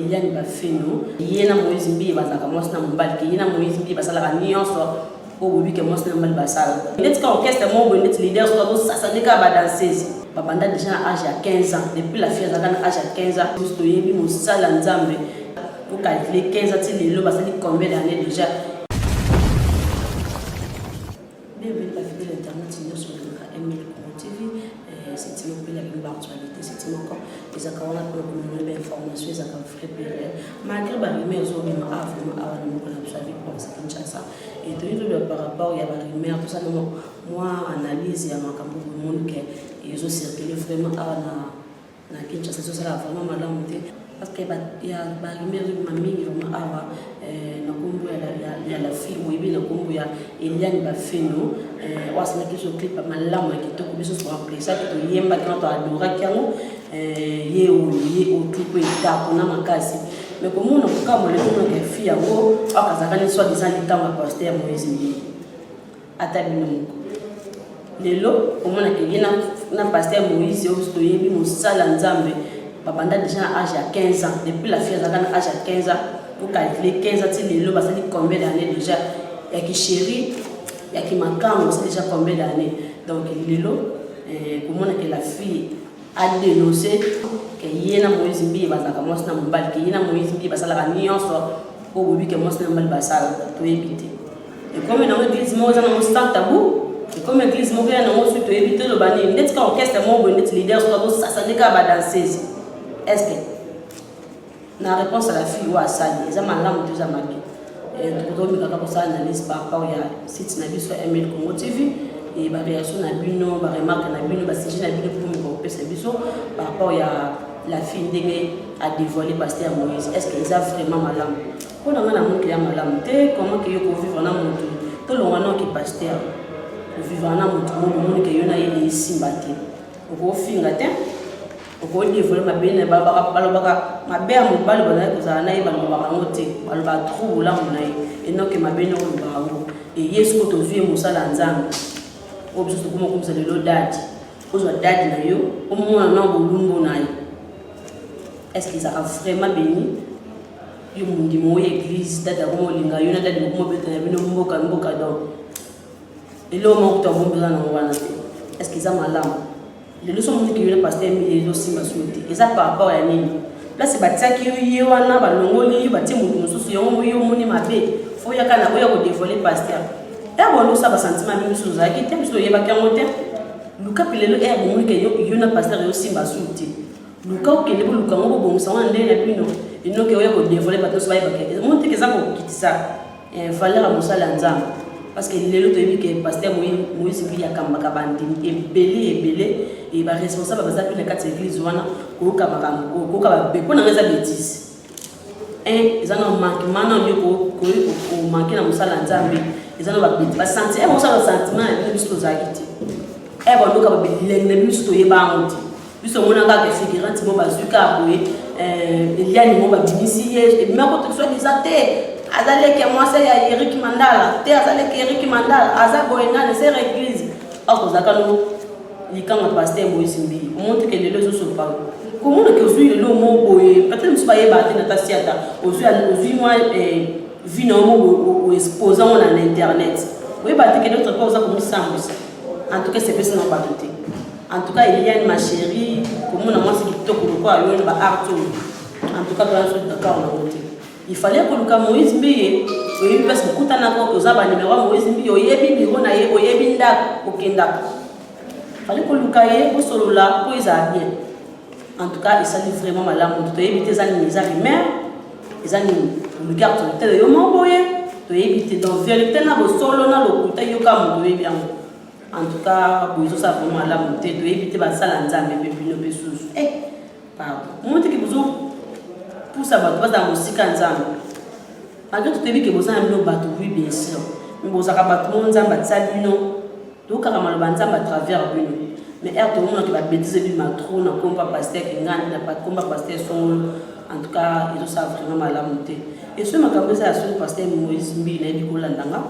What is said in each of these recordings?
Eliane Bafeno yena Moïse Mbi bazaka mwasi na mobali ke yena Moïse Mbi basalaka nyonso au bobi ke mwasi na mobali basala ndeti ka orchestre mo boye ndeti leader so ça n'est qu'à danseuse babanda déjà à âge à 15 ans depuis la fille azaka na âge à 15 ans juste yebi mosala nzambe pour calculer 15 ans ti lelo basali combien d'années déjà. Bienvenue la fidèle internet sur Emile Congo TV. C'est une belle actualité, c'est une encore les accords pour une information, les accords frais malgré les rumeurs sur les avant à la vie pour ça Kinshasa et toujours par rapport il y a des rumeurs tout ça moi analyse il y a un campo de monde qui ils ont circulé vraiment à na Kinshasa ça là vraiment madame parce que il y a des rumeurs de mamie vraiment à na kombo ya la fille ou bien na kombo ya Eliane Bafeno wasana kiso clip malamu kitoko biso so rappeler ça que yemba quand on adora kiango ye o tupo ita kuna makasi mais comme on a comme le nom que fille wo akazaka ni soit disant litanga pasteur Moïse Mbi atabino lelo omona ke yena na pasteur Moïse o yebi mosala nzambe babanda déjà à âge à 15 ans depuis la fille azaka na âge à 15 ans pour calculer 15 ans ti lelo basali combien d'années déjà ya ki chéri ya ki makango c'est déjà combien d'années donc lelo comment que la fille a dénoncé que yena Moïse Mbi bazaka mwasi na mobali ke yena Moïse Mbi basalaka nyonso au bobi ke mwasi na mobali basala to éviter et comme dans l'église mo za na mo stand tabou et comme l'église mo ya na mo su to éviter le bani ndeti ka orchestre mo bo ndeti leader so ça n'est qu'à danseuse est-ce que la réponse à la fille ou à ça ils ont malamu deux amaki et tout le monde a analyse par rapport à site na biso Emile Congo TV et ba réaction na bino ba remarque na bino ba sujet na bino pour me compter biso par rapport à la fille ndenge a dévoilé pasteur Moïse est-ce qu'ils a vraiment malamu pour na na monde qui a malamu te comment que yo ko vivre na monde to lo wana ki pasteur ko vivre na monde que yo na yé simbati ko finga te ko dévoiler ma bene ba mabe ya mobali bana kozala na ye balobaka ngo te baloba trou olamu na ye enoke mabe na olobaka ngo e yesu ko tozwi ye mosala nzambe oyo biso tokoma komisa lelo dadi ozwa dadi na yo omona na bolumbu na ye est-ce que ezaka vraiment béni yo mondimo oyo église dadi akoma olinga yo na dadi okoma obetana bino mboka donc elo moko to abombela nango wana te est-ce que eza malamu lelo so moni ke yo na pasteur Emile ezosimba souete eza par rapport ya nini place batiaki yo ye wana balongoli yo batie moto mosusu yango yo moni mabe fo yaka na oya kodévoiler pasteur ebondo sa basentiment bino mosusu ozalaki te biso oyebaki yango te luka mpe lelo ebomoni ke yo na pasteur ezosimba souete luka okende boluka yango bobongisa wana ndenge na bino enoke oya kodévoiler bato nyonso bayebaki moni teke eza kokitisa valeur ya mosala ya nzambe parce que lelo toyebi ke pasteur Moïse Mbi akambaka bandimi ebele et ba responsable baza pe na kati église wana koka makambo koka ba beko na ngeza bêtise eza na manquement na yo ko manquer na mosala nzambe eza na ba bêtise ba sentir mosala sentiment na biso tozaki te ba ndoka ba bilenge biso toyeba ngo te biso mona ka ke figurant mo bazuka boye Eliane mo ba binisi ye mais ko to soit disate azaleke mwase ya Eric Mandala te azaleke Eric Mandala azaboyena c'est l'église akozaka no likanga pasteur Moïse Mbi montre que les deux sont pas comment que ozui le mot boye peut-être monsieur bayeba te na tasiata ozui moi vino mo exposant na internet oui ba te que d'autres pas oza comme ça en tout cas c'est personne pas douter en tout cas Eliane ma chérie comment na moi c'est kitoko quoi yo ba arto en tout cas dans ce d'accord na côté il fallait que le Moïse Mbi oui parce que kutana ko oza ba numéro Moïse Mbi oyebi biro na ye oyebi ndak okenda fallait que le cahier pour solola pour ils a bien en tout cas il s'est vraiment malamu to éviter ça ni misère mais ils ont le garde tel yo mamboye to éviter donc vérité na bo solo na lokuta yo ka mo bien en tout cas pour ça vraiment malamu to éviter ba sala nzambe pe bino pe susu pardon monte que vous pour ça ba dans musique nzambe malgré tout ebi que vous avez no bato oui bien sûr mais vous avez bato nzambe tsabino donc à travers lui mais tout le monde qui va bêtiser lui ma trop na combat pasteur qui gagne n'a pas combat pasteur son en tout cas ils savent vraiment mal monter et ce ma campé ça sur pasteur Moïse Mbi na di kolandanga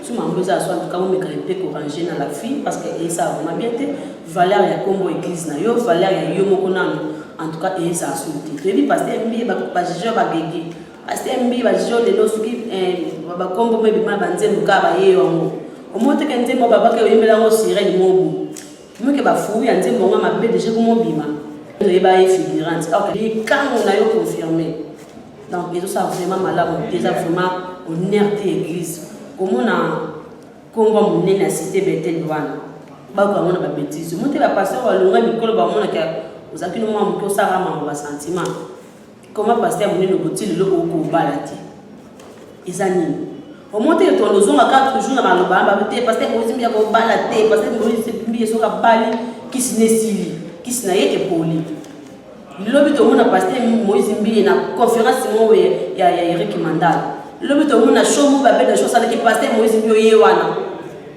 ce ma campé ça en tout cas on me calipé courager na la fille parce que ça vraiment bien te valeur ya combo église na yo valeur ya yo moko nano en tout cas et ça sauté tu dis pasteur mbi ba jijo ba gege pasteur mbi ba jijo de losuki ba kombo me bi ma banzembo ka ba ye yo omote ke nzembo baba ke oyembela ngo sirene mobu muke ba fou ya nzembo nga mabe déjà ko mobima et ba figurante ok les quand on a eu confirmé donc et tout ça vraiment malade déjà vraiment honneur de l'église comme on a kombo monene na cité Bethel wana ba ko ngona ba bêtise mote ba pasteur wa longa mikolo ba mona ka ozaki no mwa mko sara mama ba sentiment comment pasteur monene botile lo ko balati ezani au monte to lozonga 4 jours na maloba ba te pasteur ozimbi ya ko balate pasteur ozimbi so ka bali kisnesili kisna ye epoli lobi to mona pasteur Moizimbi na conférence mo ya Eric Mandala lobi to mona show ba beda show sala ki pasteur Moizimbi ye wana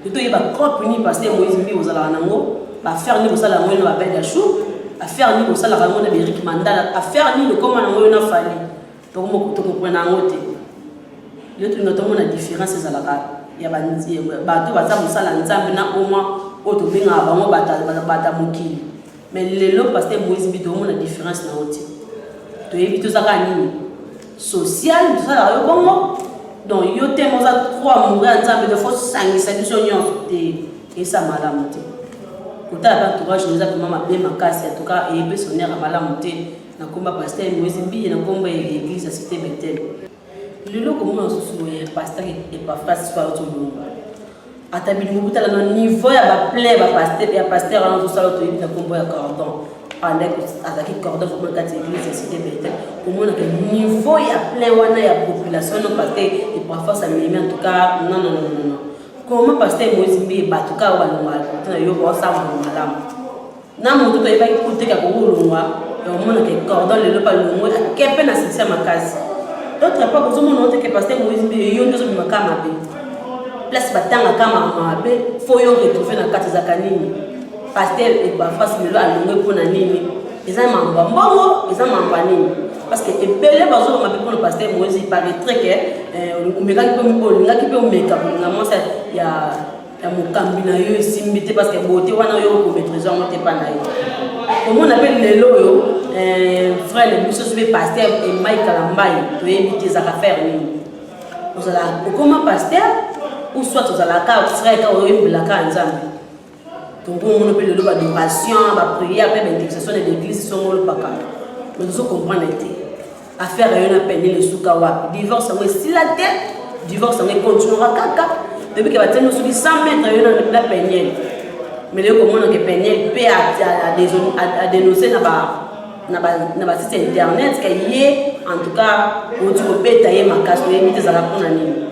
to yeba propre ni pasteur Moizimbi ozala nango ba faire ni osala ngo na ba beda show a faire ni osala ngo na Eric Mandala a faire ni le comment ngo na fali to mo to comprendre ngo te le to notamment la différence za la ya banzi ba to ba za musala nzambe na oma o to benga ba ngo bata mokili mais lelo pasteur Moizimbi to mo na différence na oti to yebi to zaka nini social to sala yo bongo donc yo te mo za 3 mourir nzambe de force sangisa biso nyonso te esa malamu te kota ba entourage nous a vraiment mabe makasi en tout cas et personnaire malamu te na komba pasteur Moizimbi na komba église cité Bethel lelo comme on se souvient pasteur et pas face soit tout le monde atabili mubuta la niveau ya ba plaît ba pasteur en tout ça to yebi na komba ya cordon pendant que ataki cordon pour la église cité Bethel comme on a que niveau ya plein wana ya population no pasteur et parfois ça me en tout cas non comment pasteur Moizimbi ba tout cas wa longa na yo ba sa mo malamu na mo to eba ikuti ka ko longa on mona que cordon le pas longa kepe na sisi makasi d'autres pas besoin mon que pasteur Moizimbi yo ndozo makama be place batanga kama mabe faut yo retrouver na kati za kanini pasteur et ba face le alonga pour na nini eza mamba mbongo eza mamba nini parce que ebele bazo mabe pour le pasteur Moizimbi paraîtrait que omeka ki pe mbolo ngaki pe omeka na mosa ya mokambi na yo simbité parce que beauté wana yo ko maîtriser on te pas na yo comme on appelle lelo yo frère le monsieur se pasteur et Mike Kalambai to éviter ça faire nini vous allez comment pasteur ou soit vous allez ka frère ka o yembla ka nzambe donc on appelle le adoration ba prière après l'intercession de l'église sont le paka mais vous comprenez affaire yo na peine le suka wa divorce on est la tête divorce on continuera kaka depuis que va tenir sur 100 mètres yo na peine mais le comment on que peine peut à dénoncer na ba site internet que en tout cas on dit au beta yé makas to yé za la pona nini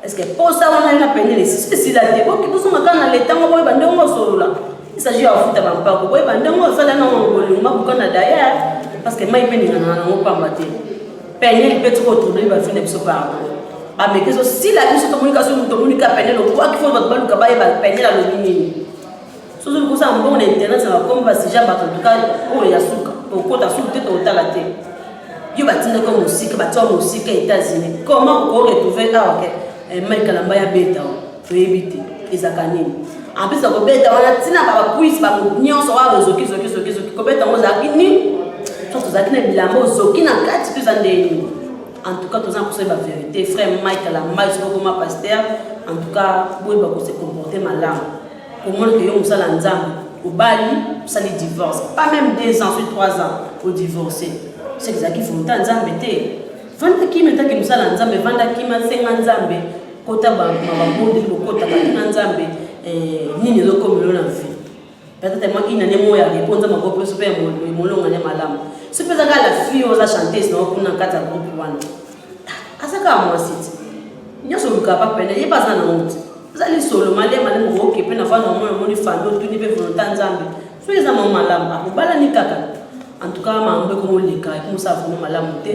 est-ce que pour ça on a une peine les c'est la tête ok tout ça quand le temps on va ndongo solo là il s'agit à futa bampa ko ba ndongo sala na ngolo ma ko na d'ailleurs parce que mai peine na ngo pa mbate peine peut trop trouver ba fin de so pardon ah mais que si la vie sur communication to communiquer peine le quoi qu'il faut ba luka ba peine la lobini so so ko ça on bon internet ça va comme ba si jamais en tout cas pour ya suka au côté sous tête au talaté yo batinda comme musique bato musique États-Unis comment on retrouver ah ok Michael Lambaya beta to éviter ezakanini en plus ko beta wana tina ba quiz ba nyonso wa zoki ko beta ngo zakini to zakina bilambo zoki na kati plus andeni en tout cas tous en pour la vérité frère Michael Lambaya so comme pasteur en tout cas boy ba ko se comporter malamu comment que yo musala nzambe au bali ça les divorce pas même 2 ans sur 3 ans au divorcer c'est que ça qui font tant nzambe te vanda ki meta ki musala nzambe vanda ki ma senga nzambe kota ba mabonde ko kota ka nzambe nini zo comme lo na vie peut-être moi ina ne moya répondre ma groupe super mo longa ne malamu c'est peut-être la fille aux chanteuse na kuna kata groupe wana asaka moi site nyoso luka pa pena ye pas na honte zali solo male mo oké pe na fa no mo ni fando tu ni pe volonté nzambe so les amants malamu akubala ni kaka en tout cas mambe ko leka ko sa vraiment malamu te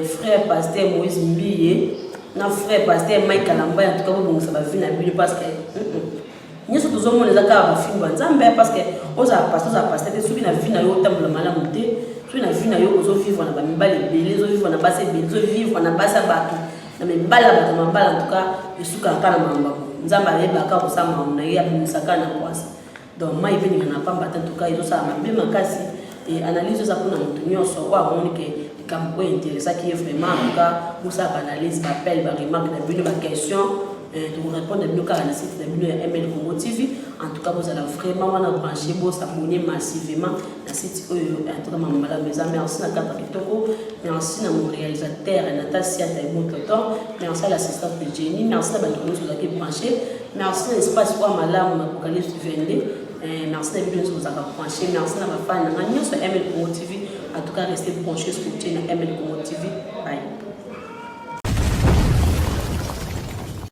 frère pasteur Moizimbi na frère pasteur Mike Kalamba en tout cas bon ça va venir na Bible parce que nous sommes tous hommes les accords fin nzambe parce que oza pasteur te subi na vie na yo tambola malamu te subi na vie na yo ozo vivre na ba mibale belé ozo vivre na base belé ozo vivre na base batu na mibala ba mabala en tout cas esuka kana mamba nzambe ayebaka ko sama na ya bimisaka na kwasa donc mai veni na pamba en tout cas izo sa mabe makasi et analyse ça pour nous sur quoi on que comme quoi intéressant qui est vraiment en tout cas pour ça analyse appel remarque la question pour répondre à nos cas na site de ML Congo TV. En tout cas vous allez vraiment brancher vous s'abonner massivement na site en tout cas maman la maison. Merci à Kapa Kitoko, merci à mon réalisateur Natasia Taimototo, merci à l'assistante de Jenny, merci à Bantono sur qui branché, merci à l'espace pour Malam Apocalypse Vendée, merci à Bibliothèque sur branché, merci à ma fan sur ML Congo TV. En tout cas restez branchés sur ML Congo TV. Bye.